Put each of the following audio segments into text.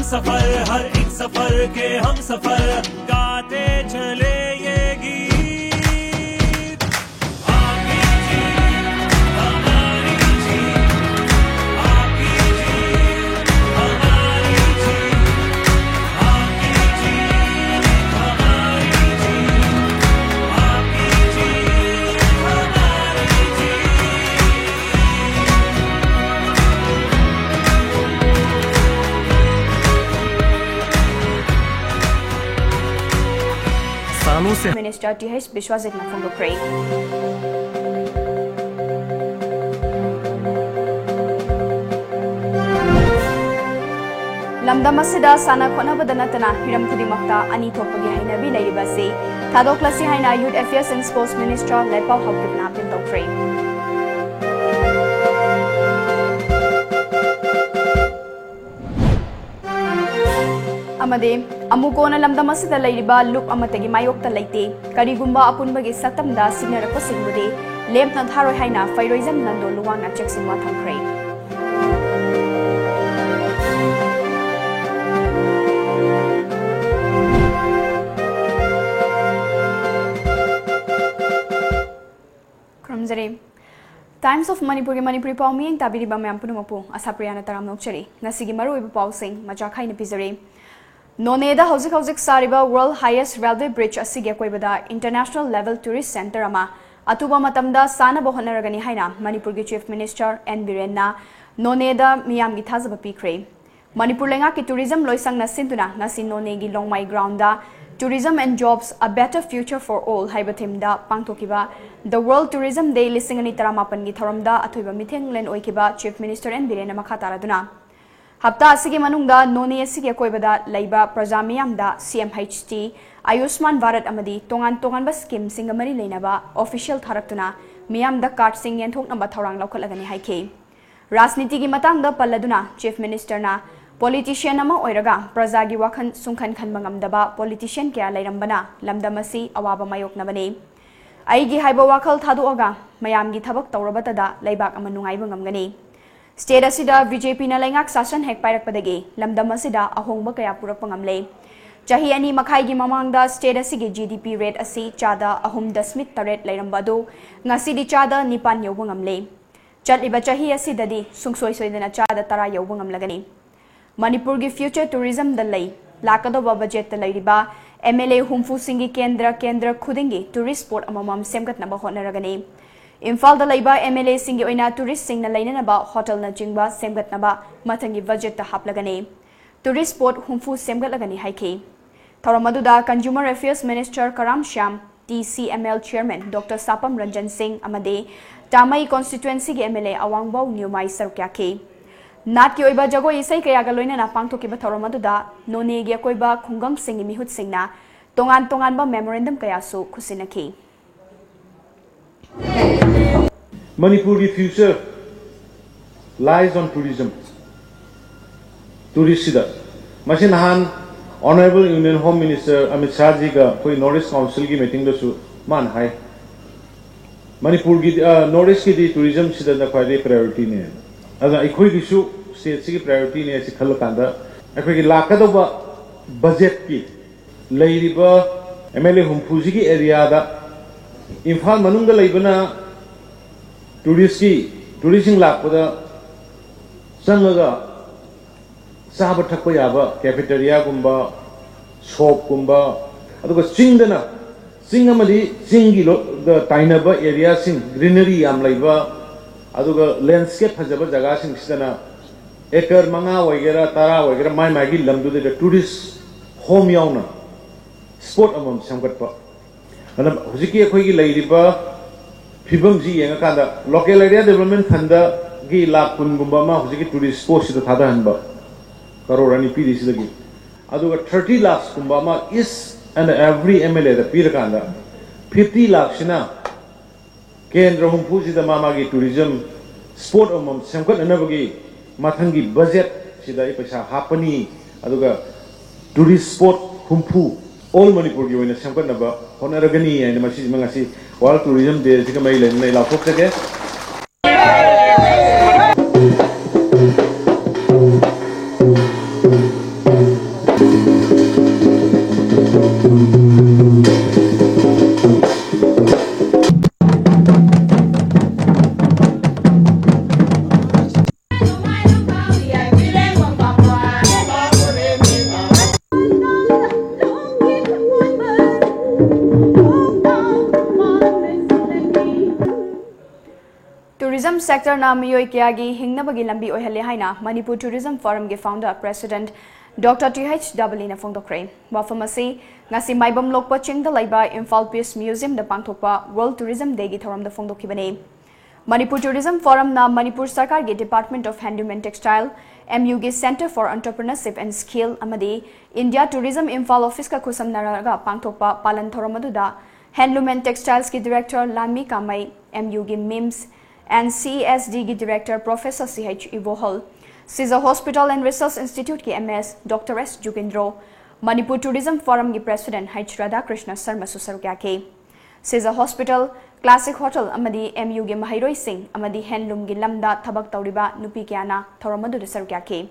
सफर, हर एक सफर के हम सफर, गाते चले ये गीत। आपकी जीत हमारी जीत, आपकी जीत हमारी जीत, आपकी जीत हमारी जीत, आपकी जीत हमारी Minister TH Biswajit na phongdokre. Lamdam asida sana khonabada natana hiram khudimakta ani thokpagi hainabi leiriba se thadoklasi haina Youth Affairs and Sports Minister Lepau Hawkipna pintokre. Amade amukona lamdam asida leiriba loop amatagi mayokta leite karigumba apunbagi satamda sinarako singbude lemna tharoi haina fairoizam nando luwangna cheksinwa thamkre. Kramzare Times of Manipur ke Manipuri pau mi tabiriba mayam punumapu asapriyana taram nokchari ngasigi maru ibu pau sing majakhai ne pizare. Noneda Hauzik Sariba World Highest Railway Bridge asige koibada International Level Tourist Center ama atuba matamda sana bohonaragani haina Manipur gi Chief Minister N Biren na Noneda miyam gi thazaba pikre. Manipur lenga ki tourism loisang na sintuna ngasi None gi Longmai ground da Tourism and Jobs A Better Future for All haibathim da pangthokiba The World Tourism Day lisingani taramapan gi thoramda athoiba mitheng len oikiba Chief Minister N Biren na makha taraduna Hapta asige manungda None asige koibada laiba prajamiyamda CMHT Ayushman Bharat amadi tongan ba scheme singamari leinaba official tharaktuna miyamda card sing yenthok namba thorang laukhalagani haike Rajniti gi matangda palladuna Chief Minister na politician ama oiraga prajagi wakhan sungkhan khan mangamdaba politician kya lairambana lamdamasi awaba mayok nabane aigi haiba wakhal thaduaga mayamgi thabak tawrabatada laibak ama nungaiba ngamgani State asida BJP na laingak sasan hek pairakpadagi lamdam asida ahongba kaya purakpa ngamle chahi ani makhai gi mamangda state asigi GDP rate asi chada ahum dasmit taret lairambado ngasi di chada nipan yobu ngamle chaliba chahi asidadi sungsoi soidana chada tara yobu ngamlagani Manipur gi future tourism da lai lakado budget da lairiba MLA humfu singi kendra khudingi tourist spot amamam semgat na ba honaragani Imphal da laiba MLA singi oina tourist sing na laina ba hotel na jingba semgat na ba mathangi budget ta haplagani tourist spot humfu semgat lagani haike Tharamadu da Consumer Affairs Minister Karam Shyam TCML Chairman Dr Sapam Ranjan Singh amade Tamai constituency gi MLA Awangbau Nyumai sarukya ke Nat ki oiba jago isai kaya ga loina na pangthoki ba Tharamadu da None gi koiba khungam singi mihut singna tongan ba memorandum kaya su khusinaki Manipur's future lies on tourism. Tourist Machinahan Honorable Union Home Minister Amit Shah ji ka koi Northeast Council ki meeting do su man hai. Manipur ki Northeast ki tourism sida na kwai priority ne. Aga ikoi ki su state ki priority ne si khal kanda. Akoi ki lakado ba budget ki lairiba MLA humpuji ki area da Imphal manungda laibana tourism lakpada sangaga saba thakpa yaba cafeteria gumba shop gumba aduga chingdana singamadi singi the tainaba area sing greenery yam laiba aduga landscape phajaba jaga sing sidana ekar manga waigera tara waigera mai magi lamdu de tourist home yauna sport amam samgatpa ana hujiki khoi gi lairiba Fibam ji yenga kanda local area development khanda gi lakh kun gumba ma hujiki tourist spot sida thada hanba karorani pidi sida gi aduga 30 lakhs gumba ma is and every MLA da pir kanda 50 lakhs sina kendra humpu sida mama gi tourism sport amam samkat anabagi mathangi budget sida I paisa hapani aduga tourist spot humpu all Manipur gi oina samkat naba honaragani and masi mangasi World Tourism Day sika mai len nei la phok sake tourism sector na miyoi kyagi hingnabagi lambi oihale haina Manipur Tourism Forum ge founder president Dr. T.H. Dabali na phongdokre wafamasi ngasi maibam lokpa chingda laiba Imphal Peace Museum da pangthokpa World Tourism Day gi thoram da phongdokhibane Manipur Tourism Forum na Manipur Sarkar ge Department of Handloom and Textile MU ge Center for Entrepreneurship and Skill amadi India Tourism Imphal Office ka khusam naraga pangthokpa palan thoram aduda Handloom and Textiles ki Director Lanmi Kamai MU ge MIMS and CSD ki Director Professor C.H. Ivohol Caesar Hospital and Research Institute ki MS Dr. S. Jugindro Manipur Tourism Forum ki President H. Radhakrishna Sarma Susarukya ke Caesar Hospital Classic Hotel amadi MU ge Mahairoi Singh amadi Handloom gi lamda thabak tawriba nupi kyana thoramadu sarukya ke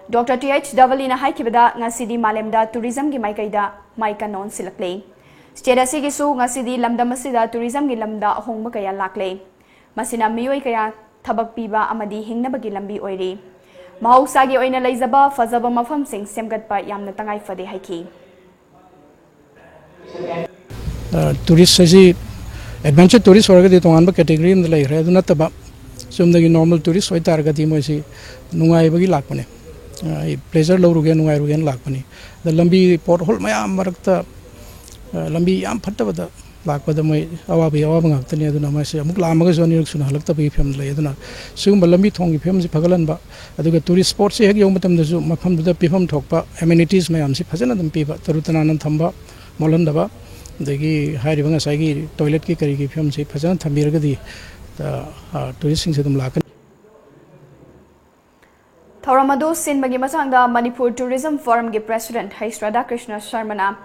Dr. T.H. Dabali na haikibada ngasidi malemda tourism gi maikaida maika non silakle State gi su ngasidi lamda masida tourism gi lamda ahongba kaya lakle masina miyoi kaya thabak piba amadi hingnabagi lambi oiri mahausa gi oina leizaba fazaba mafam sing semgatpa yamna tangai fade haiki tourist saji adventure tourist warga to anba category in lai re aduna taba sumdagi normal tourist hoi targati mo si nungai bagi lakpane pleasure lo rugen nungai rugen lakpane the lambi port hole mayam marakta lambi yam phatta lakpada mai awabi awab ngakta ni aduna mai se amuk lamaga zoni ruk suna halakta bi pham lai aduna sugum lambi thongi pham si phagalan ba aduga tourist spot se hek yom matam da ju mafam da pifam thokpa amenities mayam si phajana dum piba tarutana thamba molan daba dagi hairiba ngasai toilet ki kari ki film se phajana thambiragadi tourist sing se dum lakan Thoramadu sinbagi masangda Manipur Tourism Forum ge President H. Radhakrishna Sharma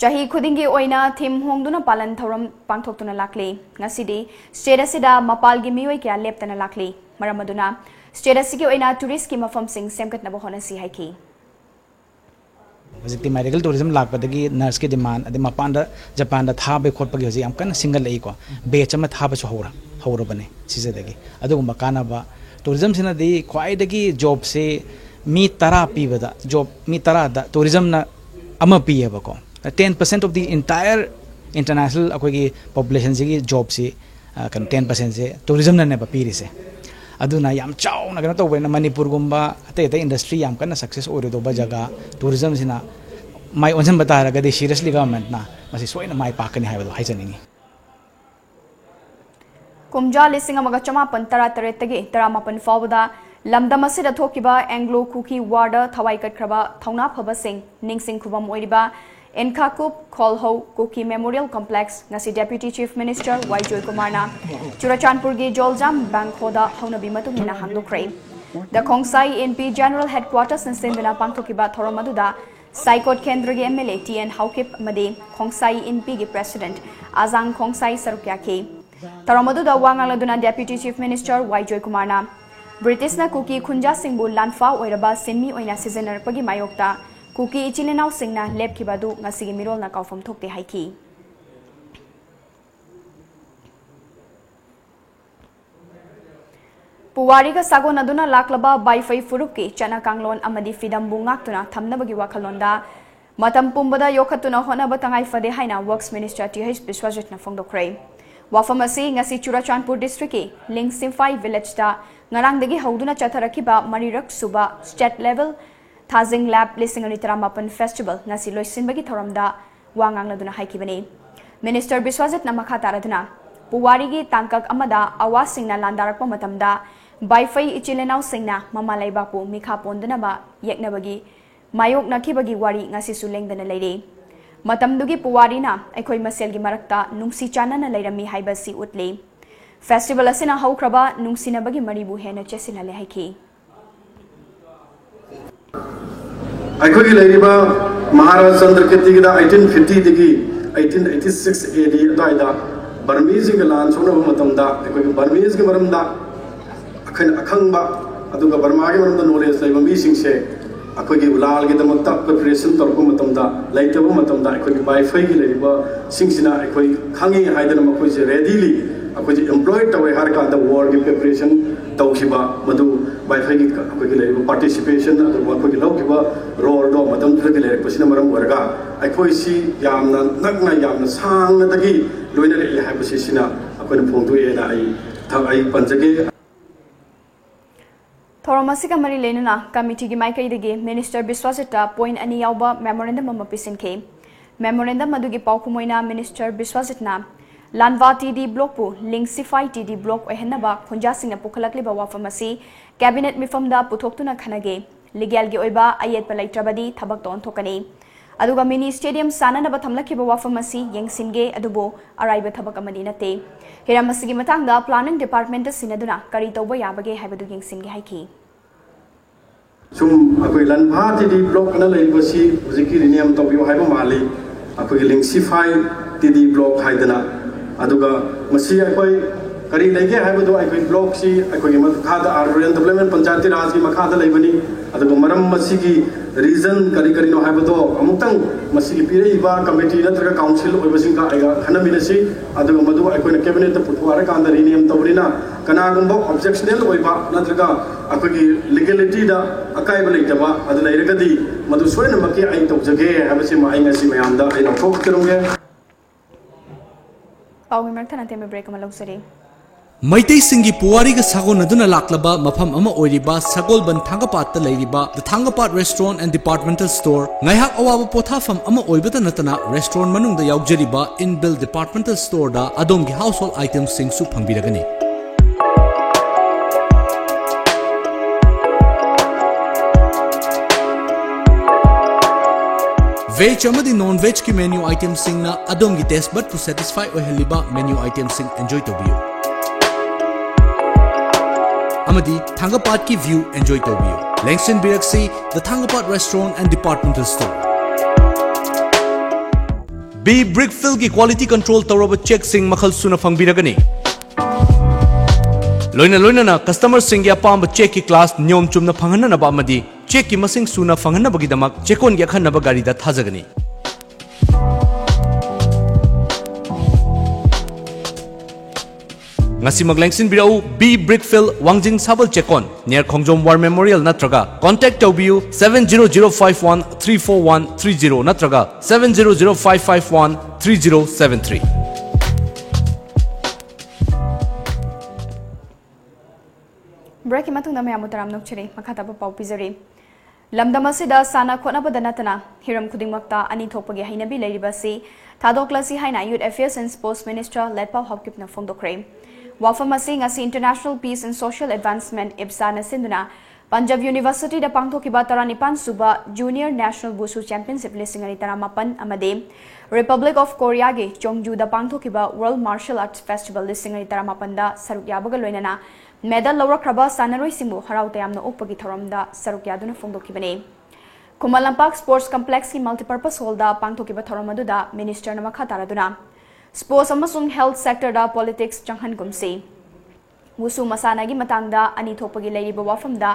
Jahi khudingi oina thim hongduna palan thoram pangthoktuna lakli ngasidi state asida mapal gi mioi kya leptana lakli maramaduna state asigi oina tourist ki mafam sing semkatna bohona si haiki Hojikti medical tourism lakpadagi nurse ki demand adi mapanda Japan da thabe khotpagi hoji am kan single lei ko batch ama thabe chu hora bane sisedagi adu makana ba tourism sina di khwai dagi job se mi tara pibada job mi tara da tourism na ama piye ba ko 10% of the entire international akogi population ji job si kan 10% se tourism na ne ba piri se aduna yam chaw na gana to na Manipur gumba ate industry yam kana success ore do ba jaga tourism sina mai onjam batara ga de seriously government na masi soina mai pakani haibado haijaningi Kumja lising amaga chamapan tara tege taramapan fawda lamdam asida thokiba Anglo Kuki Warda thawai katkraba thauna phaba sing ningsing khubam oiriba Enkakup Kolho Kuki Memorial Complex ngasi Deputy Chief Minister Y. Joy Kumarna Churachandpur gi Joljam Bangkhoda haunabi matungina hangdokre The Khongsai NP General Headquarters Sinduna Pangthokiba Thoromaduda Saikot Kendra gi MLA TN Haukip Made Khongsai NP gi President Azang Khongsai Sarukya ke Thoromaduda wangaladuna Deputy Chief Minister Y. Joy Kumarna British na Kuki Khunja Singbu Lanfa oiraba sinmi oina seasonerpagi mayokta Kuki ichilenau singna lep kibadu ngasigi mirol na kaufam thokte haiki Puwari ka sago naduna laklaba baifai furuki chana kanglon amadi fidam bungaktuna thamnabagi wakhalonda matam pumbada yokhatuna hona batangai fade haina Works Minister T.H. Biswajit na phongdokre wafamasi ngasi Churachandpur district ki Ling Simphai village da ngarangdagi hauduna chatharakiba marirak suba state level Thazing Lab Lising Taramapan Festival ngasi loisinbagi thoramda wangangladuna haikibani Minister Biswajit na makataraduna Puwari gi tangkak amada awasingna landarakpa matamda baifai ichilenau singna mamalaibapu mikha pondana ba yeknabagi mayok nakibagi wari ngasi sulengdana leire matamdugi Puwari na aikoi masel gi marakta nungsi chana na leirami haibasi utle Festival asina haukraba nungsinabagi maribu hena chesinale haiki अखोगी लेरिबा Maharaj चंद्रकेती Gida 1850 Digi 1886 AD दाइदा Burmese के लान सोनो मतमदा अखोगी Burmese के मरमदा अखन अखंगबा अदुगा Burma के मरमदा knowledge लेबा मी सिंगसे अखोगी लाल के दमता preparation तोरको मतमदा लाइतबो मतमदा अखोगी बाइफाई की लेरिबा सिंगसिना अखोगी खांगी हाइदन मखोई से readily अखोगी employed तवे हर का द वॉर की प्रिपरेशन तौखिबा मधु बाइफाई की अखोगी लेरिबा पार्टिसिपेशन अदुगा अखोगी लौखिबा रोल दो मतम थ्रगी लेरक पसिना मरम वरगा अखोई सी यामना नगना यामना सांगना दगी लोइना ले हाइबसिना अखोन फोंदुएना आई आई पंजगे थोरमसिका मरी लेनुना कमिटी की माइकईदगी मिनिस्टर बिस्वाजिता पॉइंट अनि यावबा मेमोरेंडम अमा पिसिनखे मेमोरेंडम अदुगी पाउखुमोइना मिनिस्टर बिस्वाजितना लानवा टीडी ब्लॉक पु लिंगसिफाई टीडी ब्लॉक ओहनबा खुंजासिंगना पुखलकलिबा वाफमसी कैबिनेट मिफमदा पुथोक्तुना खनगे लीगल की ओइबा अयेतपा लैत्रबदी थबक तोन थोकनी अदुगा मिनी स्टेडियम साननबा थमलखिबा वाफमसी येंगसिनगे अदुबो अराइबा थबक अमदी नते हिरामसिगी मतंगदा प्लानिंग डिपार्टमेंट सिनदुना करी तौबा याबगे हाइबदु येंगसिनगे हाइकी सुम अकोई लनभा टीडी ब्लॉक ना लेबसी हुजिकी नियम तौबियो हाइबा माली अकोई लिंगसिफाई टीडी ब्लॉक हाइदना अदुगा मसी अकोई करी लेगे हाइबदु अकोई ब्लॉक सी अकोई मखादा अर्बन डेवलपमेंट पंचायती राज की मखादा लेबनी अदुगा मरम मसी की रीजन करी करी नो हाइबदु अमुतंग मसी की पिरेइबा कमिटी नत्रगा काउंसिल ओइबसिंग का आइगा खनमिनसी अदुगा मदु अकोई कैबिनेट पुथवारे कांदा रिनियम तौरिना कनागुंबो ऑब्जेक्शनल ओइबा नत्रगा अकोई लीगलिटी दा अकाइबा लेतबा अदु लेरगदी मदु सोयनमकी आई तौजगे हाबसि माइंगसी मयामदा आई नौथोक चरुंगे पाउगी मरथना तेमे ब्रेक अमा लौसरे मैतै सिंगी पुवारी का सागोन अदुना लाक्लबा मफम अमा ओइरिबा सगोलबन थांगपात लेरिबा the Thangpat restaurant and departmental store ngaiak awabu pothafam ama oibata natana restaurant manungda yaujariba inbuilt departmental store da adomgi household items sing su phangbiragani Veg amadi non-veg ki menu items sing na adom ki taste bud to satisfy oheliba menu items sing enjoy tobiyo. Amadi Thangapat ki view enjoy tobiyo. Langston Biraksi, the Thangapat restaurant and departmental store. B Brickfill ki quality control tawraba check sing makhal suna phangbiragani. Loina na customer sing ya pamba check ki class nyom chumna phangana na ba amadi check ki masing suna phangana bagi damak checkon ya khan na ba gari da thajagani. Ngasi maglengsin birau B Brickfill Wangjing Sabal Chekon near Khongjom War Memorial natraga contact tobiu 7005134130 natraga 7005513073 break मतुंग मैं मुतराम नोक्चरी मखाता पाउ पिजरी लमदमसिदा साना खोनाबदा नतना हिरम खुदिंगमक्ता अनि थोपगे हैनबी लेरिबसी थादोक्लसी हाइना youth affairs and sports minister लेटपाउ हॉपकिपना फोंदोक्रे वाफमसी ngasi International Peace and Social Advancement इब्सा नसिंदुना पंजाब यूनिवर्सिटी दा पांगथोकिबा 35 सुबा जूनियर नेशनल बुसु चैंपियनशिप लिसिंगनी 18 अमदे रिपब्लिक ऑफ कोरिया गे चोंगजू दा पांगथोकिबा वर्ल्ड मार्शल आर्ट्स फेस्टिवल लिसिंगनी 18 दा सरुक याबगा लोइनना मेडल लौरख्रबा सानरोई सिंबु हराउ तयामना ओपगी थोरमदा सरुक यादुना फोंदोकिबने कुमल लंपाक स्पोर्ट्स कॉम्प्लेक्स की मल्टीपर्पस हॉल दा पांगथोकिबा थोरमदुदा मिनिस्टर न मखा तारादुना स्पोर्ट्स अमसुंग हेल्थ सेक्टर दा पॉलिटिक्स चंगहन गुमसी वुसु मसानागी मतंगदा अनि थोपगी लेरिबा वाफमदा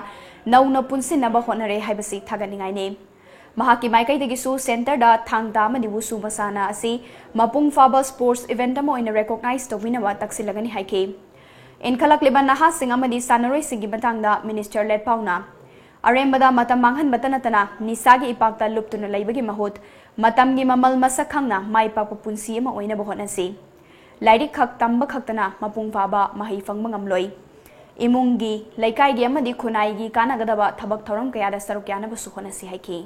नौना पुनसिनबा होनरे हाइबसी थागनिंगाइने महाकी माइकैदगिसु सेंटर दा थांगदा मनि वुसु मसाना असि मपुंग फाबा स्पोर्ट्स इवेंट अमा ओइना रिकॉग्नाइज तौबिनवा तक्सिलगनि हाइके इनखलक लेबन नहा सिंग अमदि सानरोई सिंगी मतंगदा मिनिस्टर लेटपाउना अरेमबदा मतम मांगहन बतनतना निसागी इपाक्ता लुप्तुना लैबगी महुत मतमगी ममल मसक खंगना माइ पापा पुंसी अमा ओइना बहोनसी लाइरिक खक तंबा खक्तना मपुंग फाबा मही फंगबा ngamloi इमुंगी लैकाइगी अमदि खुनाइगी कानागदबा थबक थौरम कयादा सरुक यानबसु होनसी हाइकी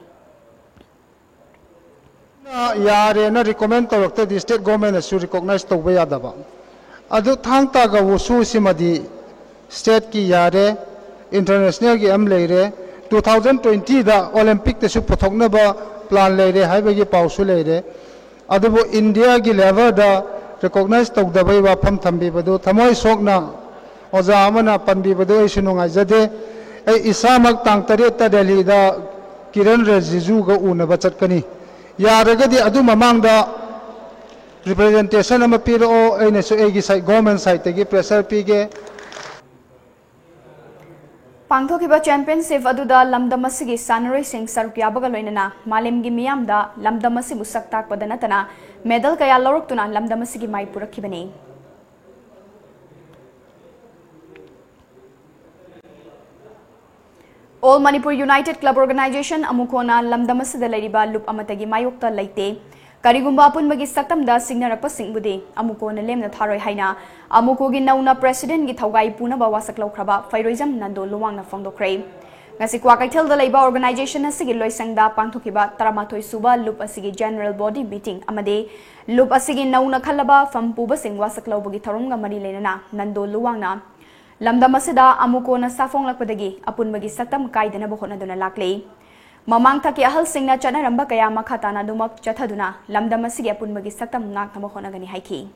यारे ना रिकमेंड तौरक्ते दि स्टेट गवर्नमेंट सु रिकॉग्नाइज तौबा यादबा अदु थांगता गा वसु सिमदि स्टेट की यारे इंटरनेशनल की एम लेरे 2020 दा ओलंपिक तेसु पथोकनबा प्लान लेरे हाइबगी पाउसु लेरे अदुबो इंडिया की लेवल दा रिकॉग्नाइज तौदबई वाफम थंबीबदु थमोय सोकना ओजा अमना पनबीबदु ऐसु नुंगाइजदे ए इसामक तांग 8 दिल्ली दा किरण रिजिजू गा उनबा चटकनी यारगदी अदु ममांगदा रिप्रेजेंटेशन अमा पिरो ऐनसु एगी साइड गवर्नमेंट साइड तेगी प्रेशर पीगे पांगथोकिबा चैंपियनशिप अदुदा लमदमसिगी सानरोई सिंग सरुक याबगा लोइनना मालेमगी मियामदा लमदमसिबु सक्ताकपदा नतना मेडल कया लौरक्तुना लमदमसिगी माइ पुरखिबने all Manipur united club organisation अमुकोना लमदमसिदा लेरिबा लुप अमतगी मायोक्ता लेते Karigumba apunbagi saktamda singnarapa singbudi amukona lemna tharoi haina amukogi nauna president gi thaugai punaba wasak laukraba Fairoizam Nando Luwangna fongdokre ngasi kwa kaithel da leiba organization asigi loisangda pangthokiba taramathoi suba loop asigi general body meeting amade loop asigi nauna khallaba fampuba sing wasak laubagi tharumga mari lenana Nando Luwangna lamdam asida amukona safonglakpadagi apunbagi saktam kaidana bohonaduna lakle Mamang thaki ahal singna chana ramba kaya makhatana dumak chathaduna lamdam asigi apunbagi saktam ngak na bohonagani haiki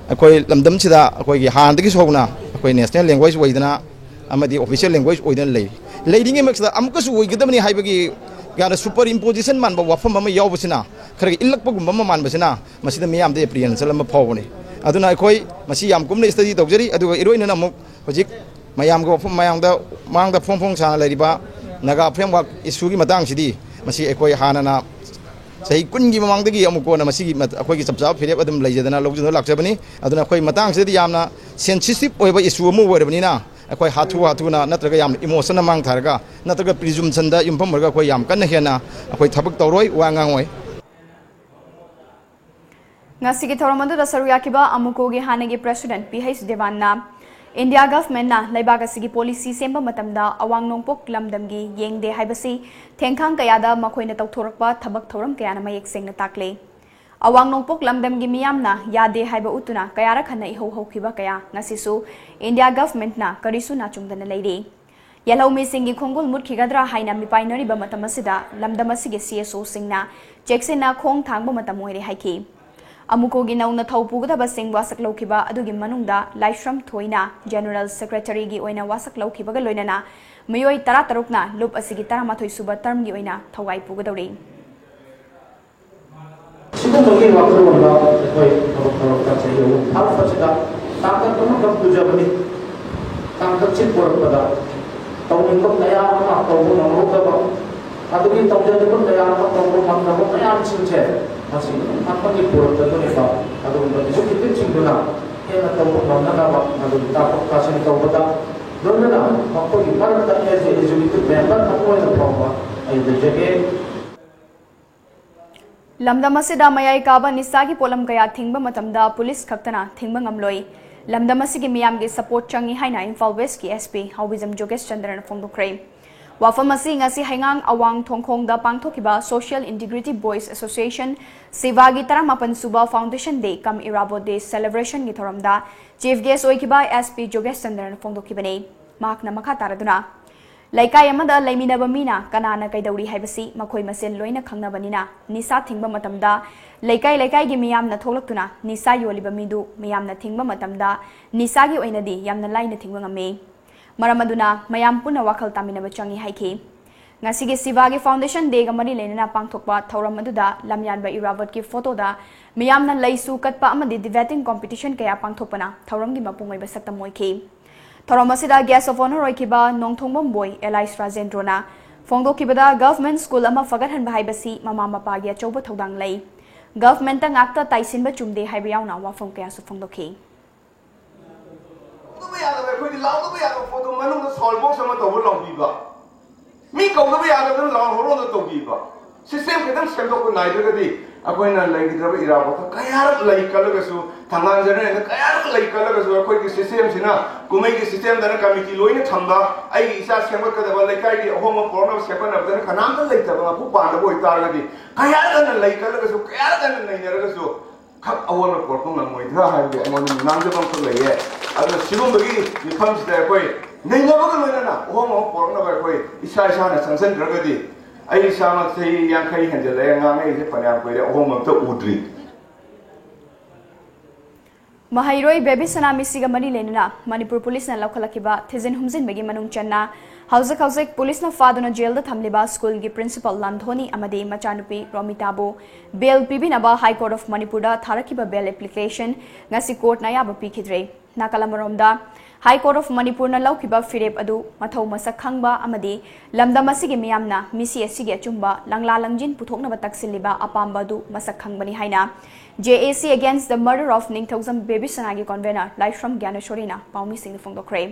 akoi lamdam sida akoi gi han dagi sogna akoi national language waidana amadi official language oidan lei leading emak sida amka su oigidamni haibagi gara superimposition man ba wafam ma yawbasina khara illakpa gumba ma man basina masida miyam de apprehension ma phawni aduna akoi masi yam kumne study tawjari aduga iroina namuk hojik mayam go mayam da mang da phong sana leriba naga framework issue gi matang sidi masi akoi hanana sei kungi mamangdagi amuko na masigi akoi gi sabjab phirep adum leijadana logjuno lakjabani aduna akoi matang sidi yamna sensitive oiba issue mu werabani na akoi hathu na natraga yam emotion mang tharga natraga presumption da impam marga akoi yam kan hena akoi thabak tawroi wangang oi ngasigi thoramadu da saruyakiba amuko gi hanagi president PH Devanna India government na laibaga sigi policy semba matamda awang nongpok lamdamgi yengde haibasi thengkhang kayada makoina tawthorakpa thabak thoram kayana mayek sengna takle awang nongpok lamdamgi miyamna yade haiba utuna kayara khana iho hokhiba kaya ngasisu India government na karisu na chungdana leire yalawmi singi khongol mutkigadra haina mipainari ba matamasida lamdamasigi CSO singna checksena khong thangba matamoire haiki amukogi nauna thaupuga basing wasak laukiba adugi manungda Laishram Thoina General Secretary gi oina wasak laukiba ga loinana mayoi 13 na loop asigi 13 suba term gi oina thawai puga dawri सिगुम्बगी वाकरवंदा कोई थोरक चाहिए वो थाल पछदा ताकत तो कब दुजबनी ताकत चित पोरपदा तौनिंग को नया मा तौबो नमो तब अदुगी तौजन को नया मा तौबो मा तब नया चिंचे मसी आपकी पोरपदा तो नेबा अदुगी जो कितने चिंगुना हेना तौबो नना बा अदुगी ताकत कासन तौबदा दोनना आपकी भारत एज एजुकेटेड मेंबर अपोइंट प्रॉपर आई जगे Lamdam asida mayai kaba nisagi polam kaya thingba matamda police khaktana thingba ngamloi lamdam asigi miyam gi support changi haina Imphal West ki SP Hawizam Jogesh Chandran fongdokre wafam asi ngasi haingang awang thongkhong da pangthokiba Social Integrity Boys Association Sivagi 18 suba Foundation Day kam Irabo Day celebration gi thoramda chief guest oikiba SP Jogesh Chandran fongdokibane makna makha taraduna Laikai amada laiminaba mina kanana kaidauri haibasi makhoi masen loina khangnabanina nisa thingba matamda laikai gi miyamna tholaktuna nisa yoliba midu miyamna thingba matamda nisa gi oinadi yamna laina thingba ngame maramaduna mayam puna wakhal taminaba changi haiki ngasigi Sivagi Foundation Day ga mari lenana pangthokpa thoram aduda lamyanba Irawat ki photo da miyamna laisu katpa amadi debating competition kaya pangthokpana thoram gi mapungoi ba sakta moiki Thoramasida guest of honor oikiba nongthongbom boy Elais Rajendrona fongdokibada government school ama fagathan bahaibasi mama mapa gi achouba thodang lei government ta ngakta taisinba chumde haiba yauna wafom kaya su fongdokhi ba ya da khoi law ba ya da photo manung da sol box ma to long bi ba mi ko ba ya da long horo da to bi ba system ke dam sem do ko nai da di akoina lai gi da ira ba kaya lai kala ga su thangang jane na kaya lai kala ga su akhoi ki system sina kumai ki system da na committee loina thamba ai isa semba ka da ba lai kai gi home corner sepa na da kanam da lai ta ba pu pa da boy tar ga di kaya da lai kala ga su kaya da na nai ga su khap awon na por ko na moi tha ha gi amon nam je bang ko lai ye adna sigum ba gi ni pham sta koi nai na ba ga loina na home corner ba koi isa na sansan ga di ai sama sei yang kai hanjale ngai je panyam koi de home to udri Mahairoi Baby Sanami siga mani lenuna Manipur police na laukalakiba thizin humzin begi manung channa hausik police na faduna jail da thamliba school gi principal Landhoni amade machanupi Romitabu bail pibinaba High Court of Manipur da tharakiba bail application ngasi court na yaba pikidre nakalamaromda High Court of Manipur na laukiba firep adu mathau masak khangba amade lamdam asigi miyamna misi asigi achumba langla langjin puthokna bataksilliba apamba du masak khangbani haina JAC against the murder of Ningthauzam Baby Sanagi convener Laishram Gyaneshwarina Paumi Singh Fongdokre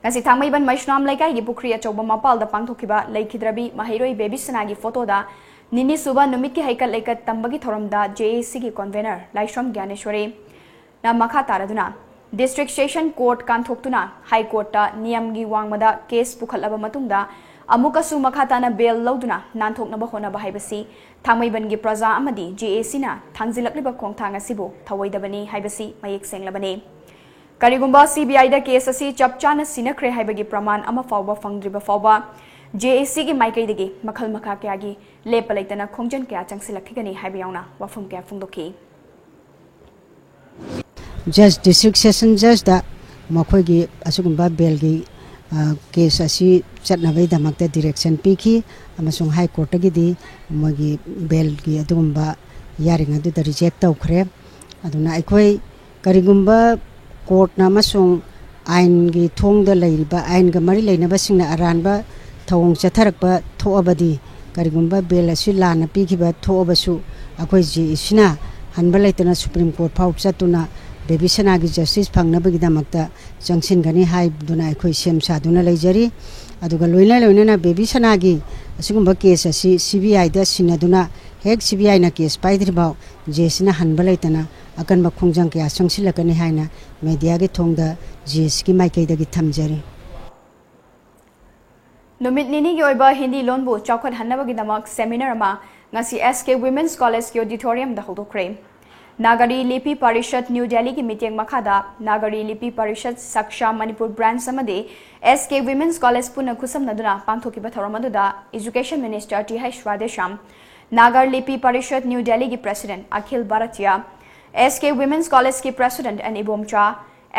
ngasi thangmaiban maishnam laikai gi pukri achouba mapal da pangthokiba laikhidrabi Mahairoi Baby Sanagi photo da निनी सुबह नुमित की हैकल लेकर तंबगी थोरमदा JAC की convener Laishram Gyaneshwari ना मखा तारदुना डिस्ट्रिक्ट सेशन कोर्ट कांथोक्तुना हाई कोर्ट नियम की वांगमदा केस पुखलबा मतुंगदा अमुकसु मखाताना बेल लौदुना नानथोकनबा होनबा हाइबसी थांगमैबनगी प्रजा अमदी JAC ना थांजिलक्लिबा खोंगथांग असिबु थवैदबनी हाइबसी मयेक सेंगलबनी करिगुंबा CBI दा केस असि चपचाना सिनख्रे हाइबगी प्रमाण अमा फावबा फंगद्रिबा फावबा JAC की माइकैदगी मखल मखा कयागी लेप लैतना खोंजन कया चंगसिलखिगनी हाइबयावना वफुम कया फुंगदोखी जज डिस्ट्रिक्ट सेशन जज दा मखोगी असुगुंबा बेल की केस असी चटनबई दमकता डायरेक्शन पीखी अमसुंग हाई कोर्ट गिदी मोगी बेल की अदुगुंबा यारिंग अदुदा रिजेक्ट तौखरे अदुना अखोई करिगुंबा कोर्ट ना अमसुंग आइन की थोंग दा लैरिबा आइन गा मरि लैनबा सिंगना अरानबा थौंग चथरकबा थोअबदी करिगुंबा बेल असि लाना पीखिबा थोअबसु अखोई JAC हनबा लैतना सुप्रीम कोर्ट फाउ चतुना बेबी सना की जस्टिस फंगनबगीदमक्ता चंगसिनगनी हाइबदुना अखोई सेम सादुना लैजरी अदुगा लोइना लोइना बेबी सना की असुगुंबा केस असि CBI दा सिनदुना हेक CBI ना केस पाइद्रिबाव JAC ना हनबा लैतना अकनबा खोंजंग कया चंगसिलकनी हाइना मीडिया के थोंगदा JAC की माइकैदगी थमजरी नुमित निनी की ओइबा हिंदी लोनबु चौखट हन्नबगीदमक सेमिनार अमा ngasi SK Women's College की ऑडिटोरियम दा होदोखरे नागरी लिपि परिषद न्यू दिल्ली की मीटिंग मखादा नागरी लिपि परिषद सक्शा मणिपुर ब्रांच अमदे SK Women's College पुना खुसम नदुना पांथोकिबा थौरमदुदा एजुकेशन मिनिस्टर TH स्वादेशम नागर लिपि परिषद न्यू दिल्ली की president Akhil Bharatiya SK Women's College की president N Ibomcha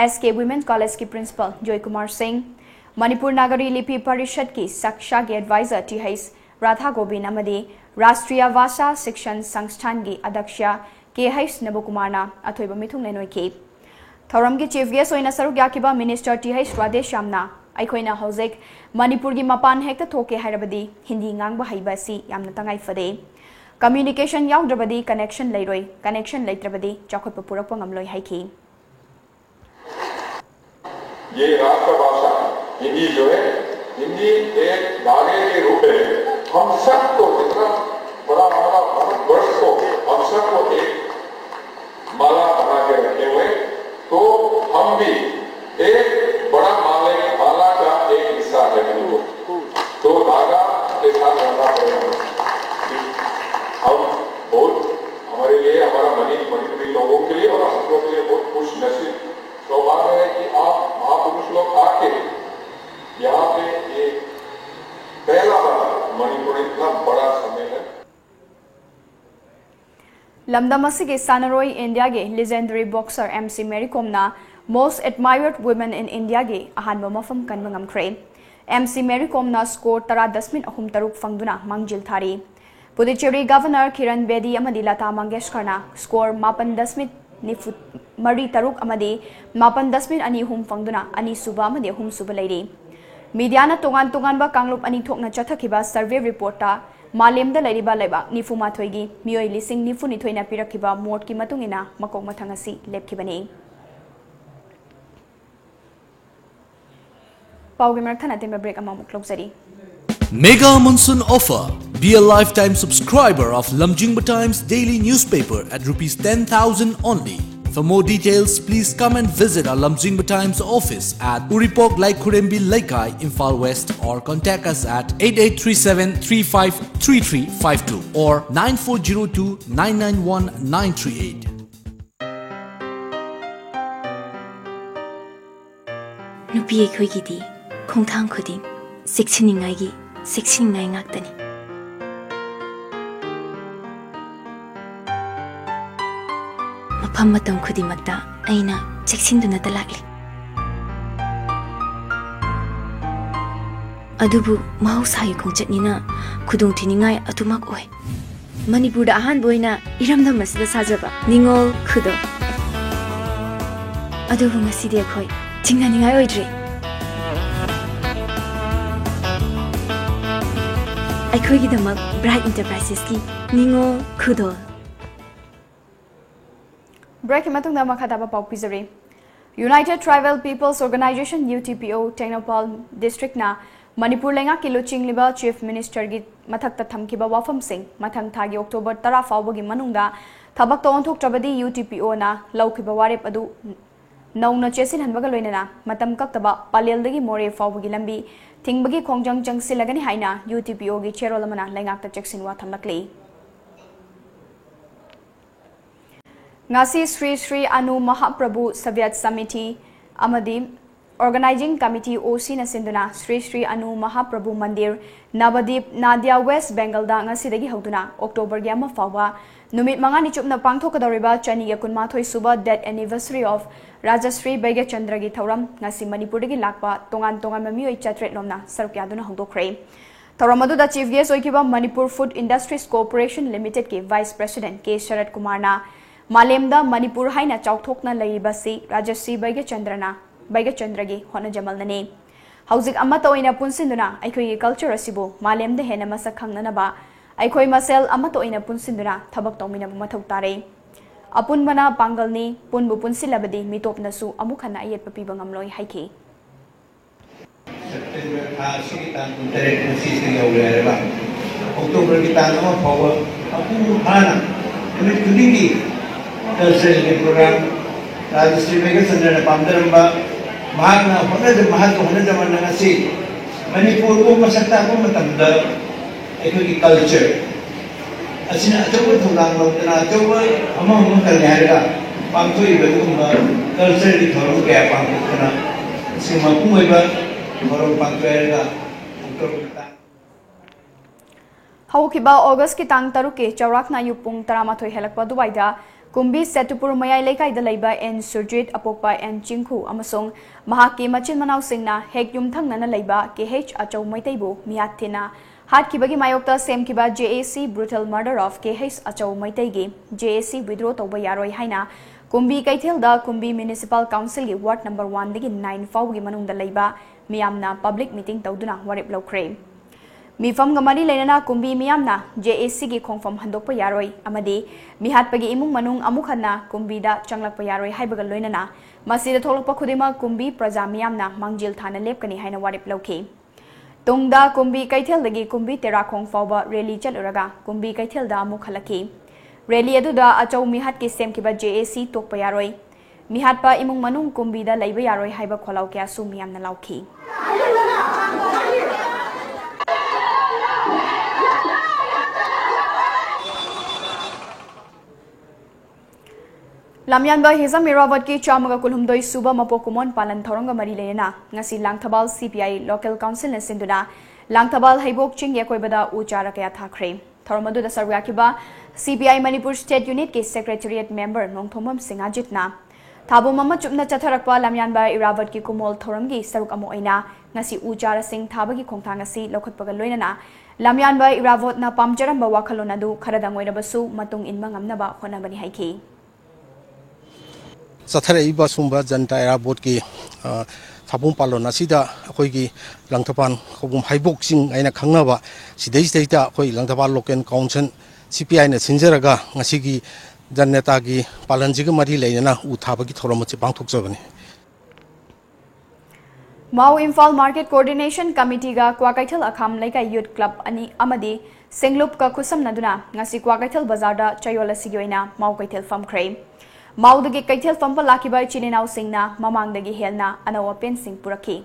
SK Women's College की प्रिंसिपल जॉय कुमार सिंह मणिपुर नागरी लिपि परिषद की सक्शा के एडवाइजर TH राधा गोविंद अमदे राष्ट्रीय भाषा शिक्षण संस्थान की अध्यक्ष KH नबकुमारना अथोइबा मिथुंग लेनोइकी थौरम की चीफ गेस्ट ओइना सरुक याकिबा मिनिस्टर TH स्वादेशमना अखोइना हौजिक मणिपुर की मपान हेक्ता थोके हाइरबदी हिंदी ngang हाइबासी यामना तंगाई फदे कम्युनिकेशन याउद्रबदी कनेक्शन लेरोय कनेक्शन लेत्रबदी चौखटप पुरकप ngamloi हाइकी ये राष्ट्रभाषा हिंदी जो है हिंदी एक धागे के रूप में हम सबको जितना बड़ा हमारा भारतवर्ष को हम सबको एक माला बना के रखे हुए तो हम भी एक बड़ा माला का एक हिस्सा है तो धागा के साथ रहना पड़ेगा हम बहुत हमारे लिए हमारा मणिपुरी लोगों के लिए और हम लोगों के लिए बहुत खुश नसीब सौभाग्य है कि आप महापुरुष लोग आके यहाँ पे एक पहला बार मणिपुर इतना बड़ा सम्मेलन लमदम के सानरोई इंडिया के legendary boxer MC Mary Kom ना most admired women in India के अहानबा मफम कनबंगमख्रे MC Mary Kom ना स्कोर 10.3 फंगदुना मांगजिल थारी पुदुचेरी गवर्नर किरण बेदी अमदी लता मंगेशकर ना स्कोर 9.3 अमदी 9.2 फंगदुना अनी सुबा अमदी अहुम सुबा लेरी मीडिया तोगान तोगानबा कांगलुप अनी थोकना चथखिबा सर्वे रिपोर्टा मालेमदा लैरिबा लेबाक 93 गी मियोय लिसिंग 92 पिरखिबा मोट की मतुंगिना मकोक मथंग असि लेपखिबनी पाउगे मरथना तेम ब्रेक अमा मुक्लोक जरी Mega Monsoon Offer. Be a lifetime subscriber of Lamjingba Times daily newspaper at rupees 10,000 only. For more details, please come and visit our Lamjingba Times office at Uripok Lai Kurembi Laikai, Imphal West, or contact us at 8837-353352 or 9402-991-938. Nupi ekhoigidi khongthang khuding sekchiningai gi sekchiningai ngaktani mafam matam khudimakta aina chekchinduna talakli adubu mausai khongchatnina khudung thiningai atumak oi manipur da ahan boina iramdam masida sajaba ningol khudo adubu ngasidi khoi chingnaningai oidre अखोइगिदमक bright enterprises की निंगो खुदो break मतुंगदा मखादाबा पाउ पिजरे united tribal peoples organisation UTPO Tengnoupal district ना Manipur lenga ki luchingliba Chief Minister gi mathakta thamkiba wafam sing mathang thagi October 10 fawbagi manungda thabak to onthok trabadi UTPO na laukiba warep adu nauna chesin hanbaga loinana matam kaktaba paleldagi more fawbagi lambi thingबगी खोंजंग जंगसिलगनि हाइना UTPO गी चेरोलमना लेंगाक्ता चेक्सिनवा थमलकली ngasi Sri Anu Mahaprabhu Savyat Samiti amadi Organizing Committee OC na sinduna Sri Anu Mahaprabhu Mandir Navadip Nadia West Bengal da ngasi dagi hauduna October gi ama fawa numit manga ni chupna pangthokadoriba chani ya kunmathoi suba death anniversary of Rajashree Baige Chandra gi thauram ngasi Manipur dagi lakpa tongan mamioi chatret lomna sarukya duna hongdokre thauram adu da chief guest oikiba Manipur Food Industries Corporation Limited ki Vice President K Sharat Kumar na Malemda Manipur haina chauthokna leibasi Rajashree Baige Chandra gi hona jamal nane hauzik amma to ina punsinduna aikoi culture asibu malemda hena masak khangna ba aikoi masel amma to ina punsinduna thabak tomina mathau tare apun bana pangalni punbu punsilabadi mitopna su amukhana ayet papi bangamloi haiki September sigi tan internet sisi ngawera October kita no power apu hana kami tudingi cultural program Rajashree Baige Chandra pamdaramba mahakna hona jaman ngasi Manipur ko masakta ko matamda aikoi culture asina achawa thungang longtana achawa amang kalyaga pangthoi bedumba culture di thorum kya pangthana sima kumaiba thorum pangthera Haukiba August ki tang taruke chawrakna yupung taramathoi helakpa dubaida Kumbi Setupur Mayai Lekai da Laiba and Surjit Apokpa and Chingku Amasong Mahaki Machin Manau Singna Hek Yumthang Nana Laiba KH Achau Maitaibu Miatina Hat Kibagi Mayokta Sem Kiba JAC Brutal Murder of KH Achau Maitaigi JAC Withdraw Toba Yaroi Haina Kumbi Kaithil da Kumbi Municipal Council gi Ward number 1 digi 9 Fawgi Manung da Laiba Miyamna Public Meeting Tauduna Warip Lokre Mifam gamari lenana kumbi miyamna JAC gi khongfam handokpa yaroi amadi mihatpagi imung manung amukhanna kumbi da changlakpa yaroi haibaga loinana masida tholokpa khudima kumbi praja miyamna mangjil thana lepkani haina warip lauki tungda kumbi kaithel dagi kumbi tera khongfawba rally chaluraga kumbi kaithel da amukhalaki rally aduda achau mihat ki semkiba JAC tokpa yaroi mihatpa imung manung kumbi da laiba yaroi haiba kholau kya su miyamna lauki Lamyanba Hizam Mirawat ki Chamaga Kulhumdoi Suba Mapokumon Palan Thoronga Marilena ngasi Langthabal CPI Local Council na sinduna Langthabal Haibok Ching Yakoibada Uchara kaya thakre Thoromadu da Sarwakiba CPI Manipur State Unit ki Secretariat Member Nongthomam Singajitna Thabu Mama Chupna Chatharakpa Lamyanba Irawat ki Kumol Thoramgi Saruk Amo Aina ngasi Uchara Singh Thabagi Khongthangasi Lokhatpaga Loinana Lamyanba Irawat na Pamjaramba Wakhalonadu Kharadangwairabasu Matung Inma Ngamnaba Honabani Haiki Sathara Sumba Janta Airport ki Thabum Palona Sida Hoigi Langtapan Hobum Haiboxing Aina Kangaba Sidai Data Hoi Langtapal Local Council CPI na Sinjaraga Nasigi Janetagi Palanjiga Mari Lena Utabaki Thoromachi Bangtok Javani Mau Imphal Market Coordination Committee ga Kwakaithal Akham Laika Youth Club ani amadi Singlup ka khusam naduna ngasi Kwakaithal Bazar da Chayola Sigoina Mau Kaithal Farm Crane Maudagi Kaithel Fampa Lakiba Chininau Singna, Mamangdagi Helna, Anawa Pen Sing Puraki.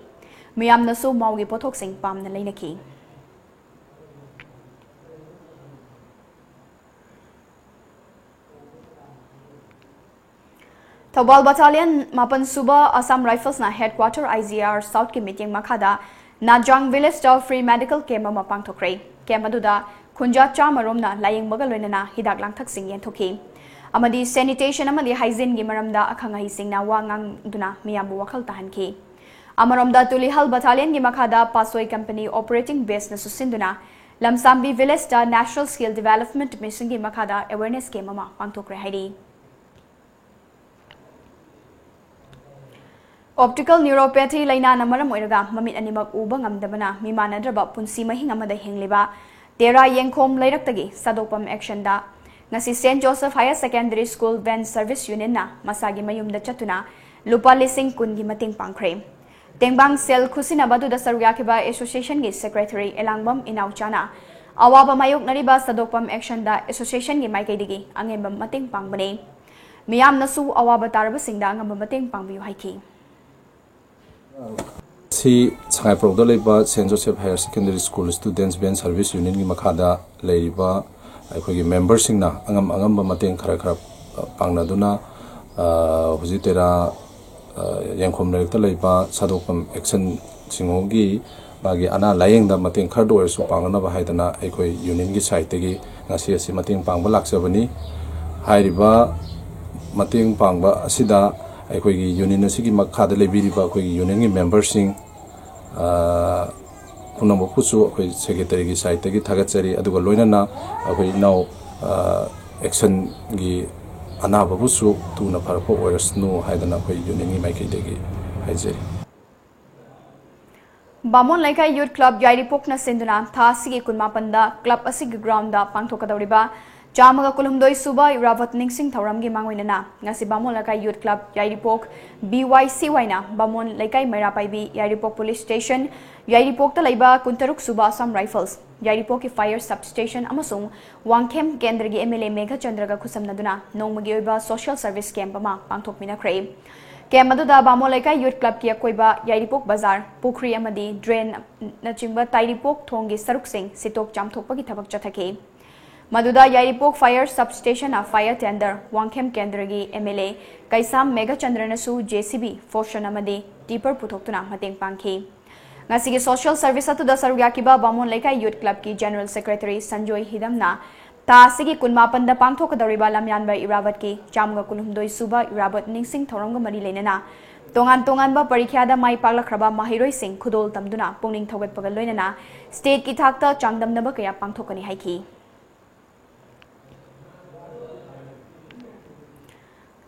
Miyamna so Maugi Potok Sing Pam na Lainaki. Tawal Battalion Mapan Suba Assam Rifles na Headquarter IZR South ki meeting Makada, Najang Village Star Free Medical Camp Mapang Tokre, Kemaduda, Kunja Chamarom na Laying Bagaloina, Hidak Langtak Sing Yentoki. Amadi sanitation amadi hygiene gi maramda akhangai singna wangang duna miyamu wakal tahanki amaramda Tulihal Battalion gi makhada Pasoi Company operating base na susinduna Lamsambi Village da National Skill Development Mission gi makhada awareness game ama pangthokre haidi Optical neuropathy laina na maram oiraga mamit animak uba ngamdabana mimanadraba punsi mahing amada hingliba Tera Yengkhom Lairaktagi Sadopam Action da Ngasi St. Joseph Higher Secondary School Van Service Union na masagi mayum da chatuna lupa lising kun gi mating pangkre Tengbang Sel Khusina Baduda Saruyakiba Association gi Secretary Elangbam Inauchana Awaba Mayok Nariba Sadokpam Action da Association gi Maikaidigi Angembam Mating Pangbane Miyam Nasu Awaba Taraba Singda Angamba Mating Pangbiu Haiki Si Sangai Prokda Leiba St. Joseph Higher Secondary School Students Band Service Union gi Makada Leiba Aikogi members singna angamba Mating Khara Pangnaduna Huzitera Yankom Rekta Leiba Sadokpam Action Singogi Magi Ana Laying da Mating Khardor su Pangana Haidana Aikoi Union gi site gi ngasi asi Mating Pangba laksabani Hairiba Mating Pangba asida Aikoi gi Union asigi makhada lebiriba Aikoi Union gi members sing Punambo Pusu Aikoi Secretary gi site gi thagatsari aduga loinana Aikoi now action gi Anaba Busu to Naparapo or snow Haidana Union Maikidegi Haizeri. Bamon Laika Youth Club Yairi Pokna Sinduna, Tasi Kunmapanda, Club Asig Grounda, Pangtokadoriba, Jamaga Kulumdoi Suba, Ravat Ningsing Tauramgi Mangwinana, Nasi Bamon Laika Youth Club Yairi Pok, BYC Waina, Bamon Laika Merapai Yairi Pok Police Station, Yairi Pok Talaiba, Kuntaruk Suba, some rifles. Yairipoki Fire Substation Amasung, Wangkem Kendragi MLA Megha Chandraga Kusam Naduna, Nongmagiba Social Service Camp Ama, Pangtok Minakray. Kemaduda Bamolaika Youth Club Kia Koiba, Yairipok Bazar, Pukri Amadi, Drain Nachimba, Tairipok, Tongi Saruk Singh, Sitok Jamtopaki Tabak Chatake. Maduda Yairipok Fire Substation a fire tender, Wangkem Kendragi MLA, Kaisam Megha Chandranasu, JCB, Fortune Amadi, Deeper Putoktuna, Mating Panki. Ngasigi Social Service atu da Saruyakiba Bamon Laika Youth Club ki General Secretary Sanjoy Hidamna ta sigi kunmapanda pangthokadoriba lamyanba irabat ki chamga kulumdoi suba irabat ningsing thorongga mari leinana tongan ba parikhya mai paklakraba mahiroi sing khudol tamduna pungning thogatpaga loinana state ki thakta changdamnaba kaya pangthokani haiki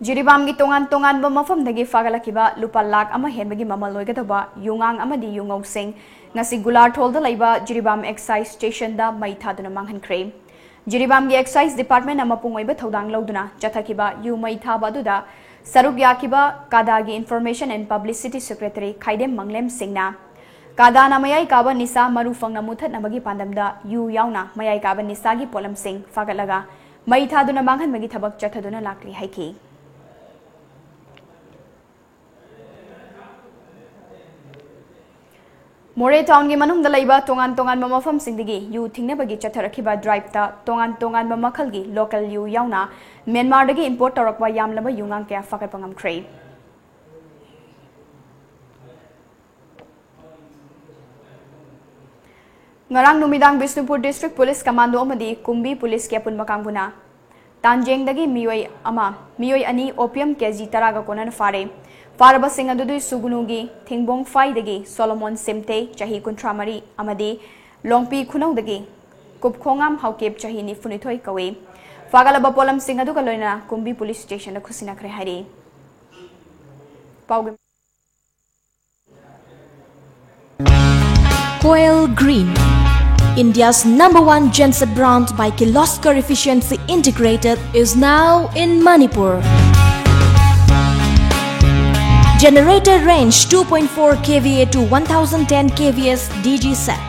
Jiribam gi tongan ba mafam dagi fagalakiba lupa lak ama henbagi mamal loigadaba yungang amadi yungong sing ngasi gular tholda laiba Jiribam Excise Station da mai thaduna manghan kre Jiribam gi Excise Department ama pungoiba thodang loduna chathakiba yu mai thaba duda saruk yakiba kadagi Information and Publicity Secretary Khaidem Manglem Singna kada na mayai kaba nisa maru fangna muthat namagi pandamda yu yauna mayai kaba nisa gi polam sing fagalaga mai thaduna manghan magi thabak chathaduna lakli haiki More town gi manung dalaiba tongan mamafam singdigi yu thingna bagi chatharakiba drive ta tongan mamakal gi local yu yauna Myanmar dagi import tarakwa yamlaba yungang kya fakai pangam kray Ngarang numidang Bisnupur District Police Commando amadi Kumbi Police kya pun makangbuna Tanjeng dagi miyoi ani opium kg taraga konan fare Faraba Singh Adudui Sugunugi, Tingbong Fai Dagi, Solomon Simte, Chahi Kuntramari, Amadi, Longpi Kunau Dagi, Kupkongam Haukep Chahini Funitoi Kawe, Fagalaba Polam Singh Adukaloina, Kumbi Police Station, the Kusina Krehari. Coil Green, India's #1 genset brand by Kirloskar Efficiency Integrated, is now in Manipur. Generator range 2.4 kVA to 1010 kVS DG set.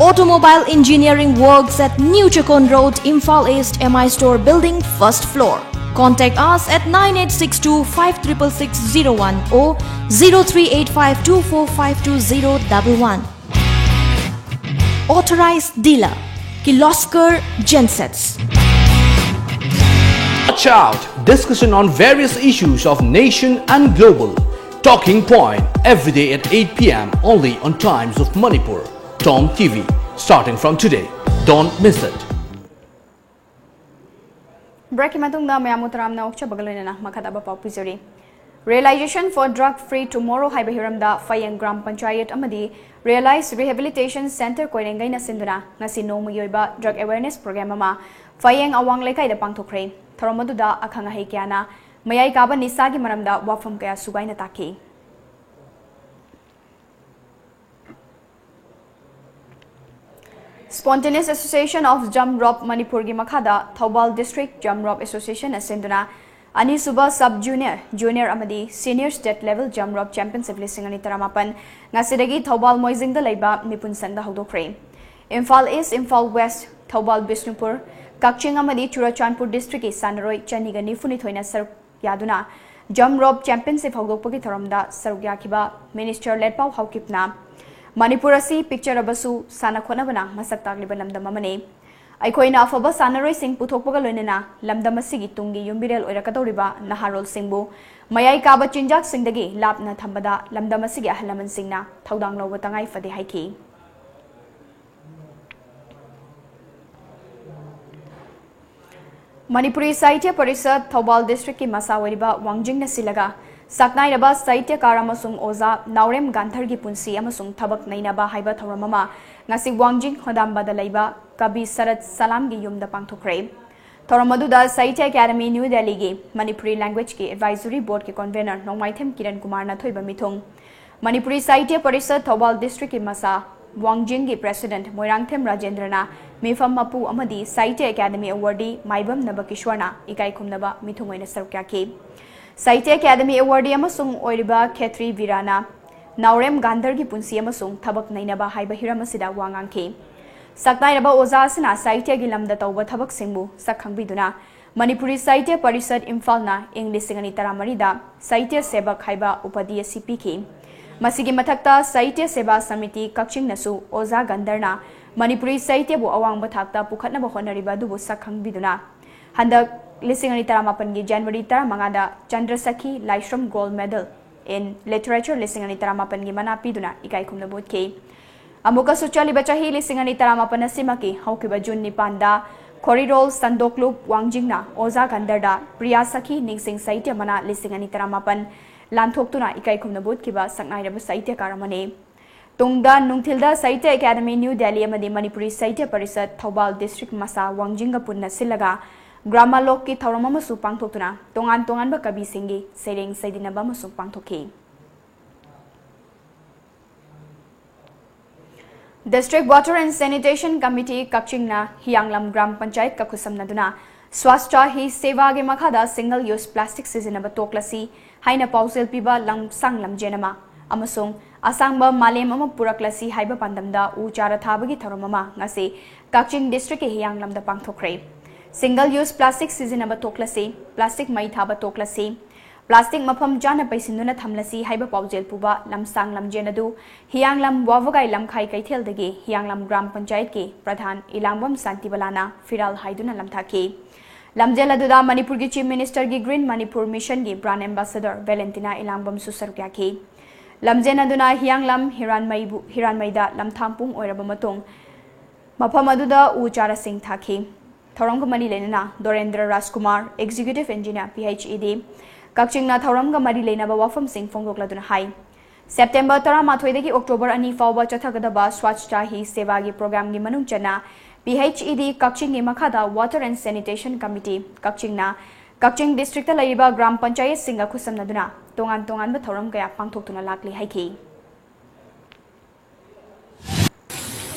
Automobile engineering works at New Chakon Road, Imphal East, MI Store Building, 1st floor. Contact us at 9862 566601 or 0385 245211. Authorized dealer, Kirloskar Gensets. Watch out! Discussion on various issues of nation and global. Talking Point every day at 8 p.m. only on Times of Manipur. Tom TV. Starting from today. Don't miss it. Breaking matungna mayamutaram na okcha bagalina makadaba papizuri. Realization for Drug Free Tomorrow Haibahiramda Fayang Gram Panchayat Amadi Realize Rehabilitation Center Koirengai na Sinduna ngasi nongmayoiba Drug Awareness Program ama Fayang Awang Lekai da Pangtokre. Thoromaduda akhanga heikyana mayai kaba nisagi maramda wafam kaya sugai na taki Spontaneous Association of Jump Rope Manipur gi makhada Thobal District Jump Rope Association asenduna अनीसुबा sub junior junior अमदी senior state level jump rope championship लिसिंग अनि तरामापन ngasi Thoubal मोइजिंग द लेबा मिपुन संग हौदोख्रे इम्फाल ईस्ट इम्फाल वेस्ट थौबाल बिष्णुपुर कक्चिंग अमदी चुराचांदपुर डिस्ट्रिक्ट की सानरोई चनिगा निफुनि थोइना सरुक यादुना जम रोप चैंपियनशिप हौदोकपगी थरमदा सरुक याखिबा मिनिस्टर लेटपाउ हौकिपना मणिपुर असि पिक्चर अबसु साना खोनबना मसक तागलिबा लमदम अमने अखोइना अफब सानरोई सिंह पुथोकपगा लोइनना लमदम असिगी तुंगी युम्बिरेल ओइरकदौरिबा नहारोल सिंहबु मयाई काबा चिंजाक सिंहदगी लापना थंबदा लमदम असिगी अहलमन सिंहना थौदांग लौबा तंगाई फदे हाइखि मणिपुरी साहित्य परिषद थौबाल डिस्ट्रिक्ट की मसा ओइरिबा वांगजिंग न सिलगा saknairaba sahityakar amasung oza naurem gandhar gi punsi amasung thabak nainaba haiba thoramama ngasi wangjing hodambada leiba kabi sarat salam gi yumda pangthokre thoramadu da sahitya academy new delhi gi manipuri language ki advisory board ke convener nongmaithem kiran kumar na thoiba mithung manipuri sahitya parishad thobal district ki masa wangjing gi president moirangthem rajendrana mifam mapu amadi sahitya academy awardee maibam nabakishwarna ikai khumnaba mithung oina sarukya ki साहित्य अकादमी awardee अमसुंग ओइरिबा खेत्री वीराना नाउरेम गांधर की पुंसी अमसुंग थबक नैनबा हाइबा Hiram असिदा वांगांखे सकनाइरबा ओजासना साहित्य की lambda तौबा थबक सिंबु सखंबिदुना मणिपुरी साहित्य परिषद इम्फालना इंग 2013 दा साहित्य सेवक हाइबा उपाधि असि पिखि मसिगी मथक्ता साहित्य सेवा समिति कक्चिंग नसु ओजा गंधरना मणिपुरी साहित्य बु अवांगबा थाक्ता पुखतनबा होनरिबा दुबु सखंबिदुना हंदक 2013 की जनवरी 15 Chandrasakhi Laishram gold medal in literature 2013 की मना पीदुना इकाई खुमना बोधके अमुका सुचालिबा चाही 2013 असिमकी हौकिबा जून 9 दा खोरिरोल संदोकलुप वांगजिंगना ओजा गंदरदा प्रिया सखी निंगसिंग साहित्य मना 2013 लांथोक्तुना इकाई खुमना बोधकिबा सकनाइरबा साहित्यकार अमने तुंगदा नुंगथिलदा साहित्य अकादमी न्यू दिल्ली अमदी मणिपुरी साहित्य परिषद थौबाल डिस्ट्रिक्ट मसा वांगजिंगा पुन्ना सिलगा ग्रामालोक की थौरम अमसु पांथोक्तुना तोंगान तोंगानबा कवि सिंगी सेरेंग सैदिनबा अमसु पांथोखे district water and sanitation committee कक्चिंगना हियांगलम ग्राम पंचायत का खुसमनदुना स्वास्थ्य ही सेवा के मखादा सिंगल यूज प्लास्टिक सिजनब तोक्लसी हाइना पाउसेल पीबा लंगसांग लमजेनमा अमसुंग असंगबा मालेम अम पुरक्लसी हाइबा पंदमदा उ चारा थाबगी थौरम अमा ngasi कक्चिंग डिस्ट्रिक्ट के हियांगलमदा पांथोखरे सिंगल यूज प्लास्टिक सिजनब तोक्लसी प्लास्टिक मई थाब तोक्लसी प्लास्टिक मफम जाना पैसिनुना थमलसी हाइबा पाउजेल पुबा लमसांग लमजेनदु हियांगलम वावगाई लमखाई कैथेलदगी हियांगलम ग्राम पंचायत के प्रधान इलांगबम शांतिबलाना फिराल हाइदुना लमथाके लमजेल अदुदा मणिपुर की चीफ मिनिस्टर की ग्रीन मणिपुर मिशन की ब्रांड एम्बेसडर वेलेंटिना इलांगबम सुसरुक्याके लमजेन अदुना हियांगलम हिरानमईदा लमथांपुंग ओइरबा मतुंग मफम अदुदा उ चारा सिंह थाके थौरंग मरी लेना दोरेंद्र राजकुमार एग्जीक्यूटिव इंजीनियर PhD कक्चिंगना थौरंग मरी लेना वाफम सिंह फोंगोक्लदुना हाई सेप्टेम्बर 13 दगी अक्टोबर 2 फाउबा चथगदबा स्वच्छता ही सेवा की प्रोग्राम की मनुंग चना PhD कक्चिंग की मखादा वाटर एंड सैनिटेशन कमिटी कक्चिंगना कक्चिंग डिस्ट्रिक्ट लैबा ग्राम पंचायत सिंह खुसमनदुना तोंगान तोंगान थौरम कया पांथोक्तुना लाक्ली हाइखि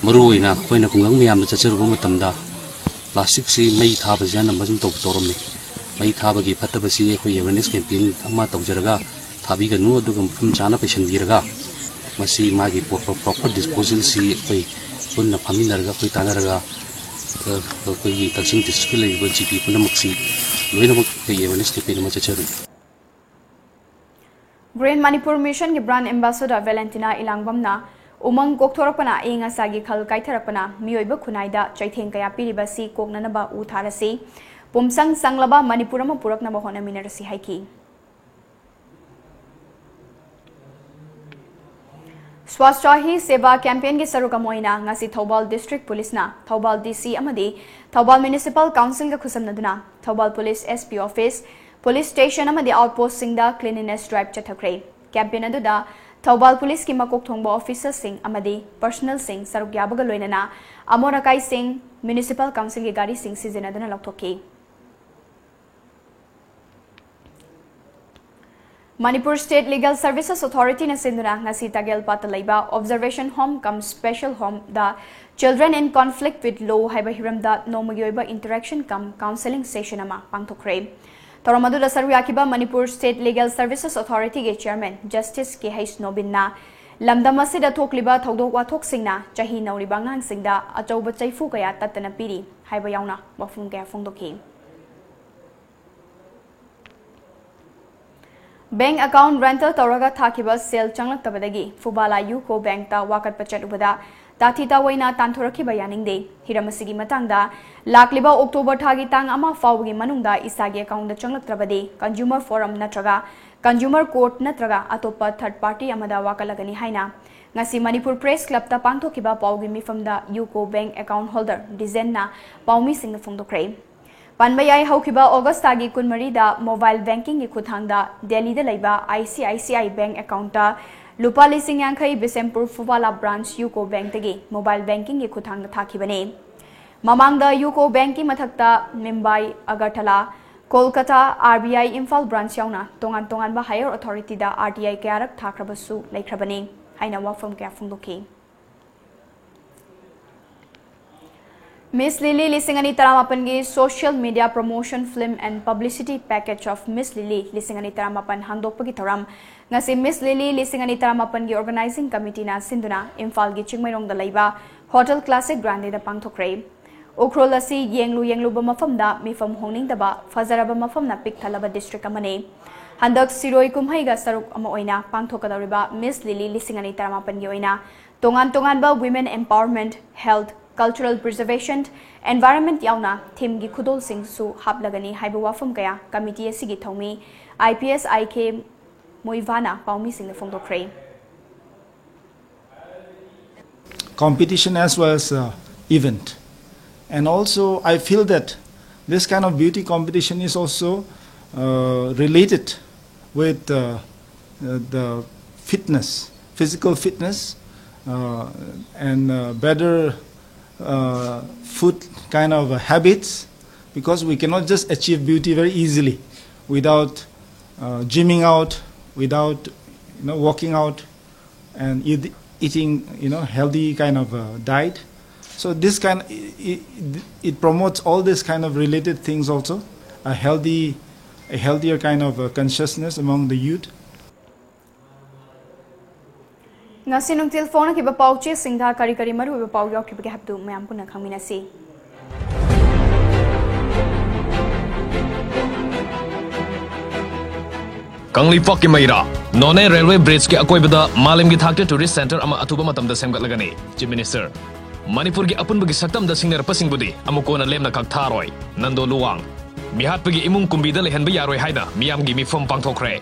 मरुइना कोइना कुंगंग मियाम चचरुबा मतमदा प्लास्टिक से मई थाब जानब तौरमें मई थाब की फतबसी अखोई अवेयरनेस कैंपेन तौजरगा थाबीगनु मफम चाना पैसनबीरगा मागी प्रॉपर डिस्पोजल से अखोई पुनः फमीनरगा अखोई तानरगा अखोई कक्चिंग डिस्ट्रिक्ट लेब GP पुनमक्सी लोइनमक अवेयरनेस कैंपेन मा चचरु ग्रीन मणिपुर मिशन की ब्रांड एम्बेसडर वेलेंटिना इलांगबमना उमंग कोक्थोरपना एंग असागी खल काइथरपना मियोइबा खुनाइदा चैथेंग कया पिरिबसी कोकननबा उ थारसी पुमसंग संगलबा मणिपुरम पुरकनबा होनमिनरसी हाइकी स्वास्थ्य ही सेवा कैंपेन की सरुक मोइना ngasi थौबाल डिस्ट्रिक्ट पुलिसना थौबाल DC अमदी थौबाल म्युनिसिपल काउंसिल का खुसमनदुना Thoubal police SP office police station अमदी आउटपोस्ट सिंगदा क्लीनलीनेस ड्राइव चथखरे कैंपेन अदुदा थौबाल पुलिस की मकोक थोंबा ऑफिसर सिंह अमदी पर्सनल सिंह सरुक याबगा लोइनना अमोरकाई सिंह म्युनिसिपल काउंसिल की गाड़ी सिंह सिजनदुना लौथोके Manipur state legal services authority ने सिंधुना ngasi tagel pat laiba observation home cum special home da children in conflict with law haiba hiram da nomagi oiba interaction cum counseling session ama pangthokre Thorong aduda saru yakiba Manipur State Legal Services Authority ge Chairman Justice K.H. Nobinna lamdam asida thokliba thodok wathok singna chahi nauriba ngang singda achauba chaifu kaya tatana piri haiba yauna wafum kaya phongdokhi. Bank account rental Toraga Takiba sale Changlak Tabadagi, Fubala Yuko Bank ta Wakat Pachat Ubada, Tatita Waina Tantoraki Bayaning Day, Hiramasigi Matanga, Lakliba October Tagi Tang Ama Fawgi Manunda, Isagi account the Changlak Tabadi, Consumer Forum Natraga, Consumer Court Natraga, Atopa third party Amada Wakalagani Haina. Ngasi Manipur Press Club ta Pangtokiba Pawgi Mifam da Yuko Bank account holder, Dizenna, Pawmi Singh Fungdokray. Panbayai Haukiba August Tagi Kunmarida Mobile Banking Kuthangda Delhi de Laiba ICICI Bank account Lupa Lising Yankai Bisempur Fubala branch Yuko Bank Tagi Mobile Banking Kuthang Takibane Mamangda Yuko Banking Matakta Mumbai Agartala Kolkata RBI Imphal branch Yauna Tongan ba higher authority da RTI Karak Takrabasu Laikrabane Haina Wafam Kafungdoki. Miss Lily Lisingani Taramapangi Social Media Promotion Film and Publicity Package of Miss Lily Lisingani Taramapan Handokpagi Taram Ngasi Miss Lily Lisingani Taramapangi Organizing Committee na Sinduna Imphal gi Chingmairong da Laiba Hotel Classic Grande da Pangthokre Ukrol asi Yenglu ba mafam da mifam hongning daba Fazaraba mafam na Pik Thalaba District amane Handak Siroi Kumhaiga Saruk ama oina Pangthokadariba Miss Lily Lisingani Taramapangi oina Tongan ba Women Empowerment Health Cultural Preservation, Environment Yauna, Tim Gikudol Singh Su Haplagani, Haibuwafum Kaya, Committee Sigi Tomi, IPS IK Muivana, Paumi Singh the Fungdokray. Competition as well as event. And also, I feel that this kind of beauty competition is also related with the fitness, physical fitness, and better food kind of habits, because we cannot just achieve beauty very easily without gymming out, without walking out and eating healthy kind of diet. So this kind it promotes all this kind of related things also, a healthier kind of consciousness among the youth. Ngasi nung telephone ki ba pauche singda kari maru ba pau yok ki ba haptu mayam puna khaminasi Kanglipok ki maira None Railway Bridge ki akoi bada malim gi thakte tourist center ama atuba matam da semgat lagani Chief Minister Manipur gi apun bagi saktam da singner pasing budi amukona lemna kak tharoi Nando Luwang Mihat bagi imung kumbida lehen ba yaroi haida miyam gi mi fom pangthokre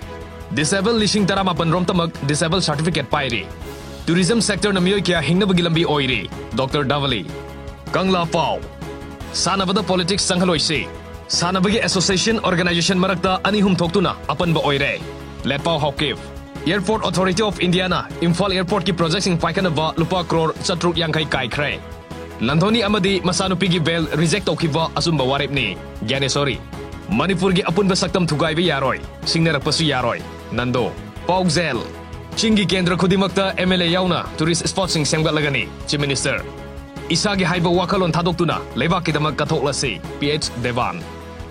Disabled lishing taramapan rom tamak disabled certificate pairi Tourism sector na miyoy kya hingna bagi lambi oiri Dr. Davali Kangla Pau Sanabada politics sanghaloy si Sanabagi association organization marakta anihum thoktuna apan ba oire Letpau Hawkiv Airport Authority of India na Imphal Airport ki project sing paikana ba lupa crore chatruk yangkai kai kre Landhoni amadi masanupi gi bail reject okiba asumba warip ni Gyanesori Manipur gi apun ba saktam thugai ba yaroi singnarak pasu yaroi Nando Paugzel Chingi Kendra Kudimakta MLA Yauna Tourist Spot Sing Semgat Lagani Chief Minister Isagi Haiba Wakalon Tadoktuna Leba Kidamak Katoklasi PH Devan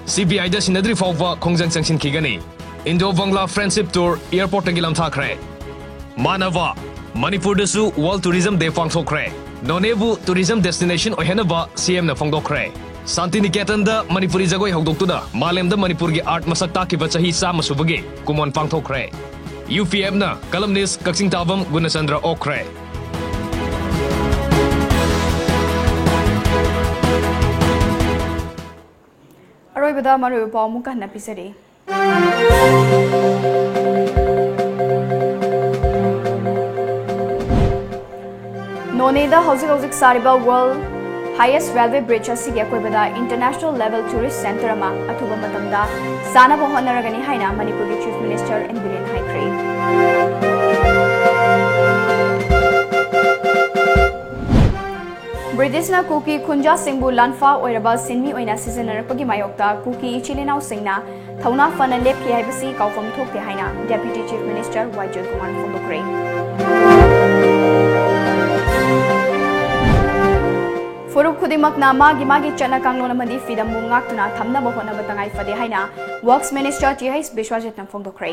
CBI da Sinadri Fawva Kongjang Sangsin Kigani Indo Bangla Friendship Tour Airport Tangilam Thakre Manava Manipur Dasu World Tourism Day Fangthokre Nonebu Tourism Destination Ohenaba CM na Fangdokre Santiniketan da Manipuri Jagoi Hogdoktuna Malem da Manipur gi art masak takiba chahi sama subagi Kumon Fangthokre UPM na columnist Kaksing Tabam Gunasandra Okre. Aroy bada maru pa muka na pisari. Noneda Housing Sariba World Highest Railway Bridge asigi akoi bada International Level Tourist Center ama atuba matamda sana bo honaragani haina Manipur Chief Minister and Biren Haikre. British na Kuki Kunja Singbu Lanfa Oiraba Sinmi Oina Sizinarapagi Mayokta Kuki Ichilinau Singna Thauna Fana Lepki Haibasi Kaufam Thokte Haina Deputy Chief Minister Wajul Kumar Fondokre. फुरुप खुदिमकना मागी चना कांगलोन अमदी फिदम मुंगाक्तुना थमनब होनब तंगाई फदे हाइना वर्क्स मिनिस्टर टीएच बिश्वजित फोंदोखरे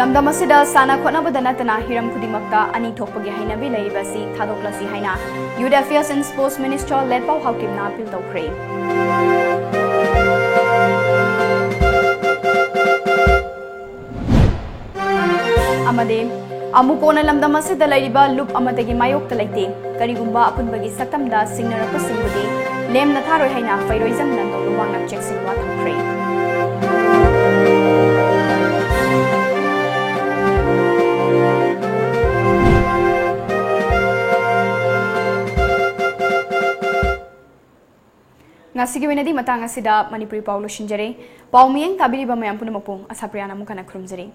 लमदम असिदा साना खोनबद नतना हिरम खुदिमक्ता अनि थोकपगी हाइनबी लैबसी थादोक्लसी हाइना youth affairs and sports minister लेटपाउ हाउकिमना अपील तौखरे अमदे अमुकोना लमदम असिदा लैबा लुप अमदगी मायोक्ता लैते करिगुंबा अपुनबगी सतमदा सिंगनरपसिंगुदी लेमना थारोय हाइना फैरोइजम नंदो लुवांगना चेक्सिंगवा थमखरे ngasigi wenadi matang asida manipuri paulo shinjare paumiyeng tabiri ba mayam punu mapung asapriana mukana krumjare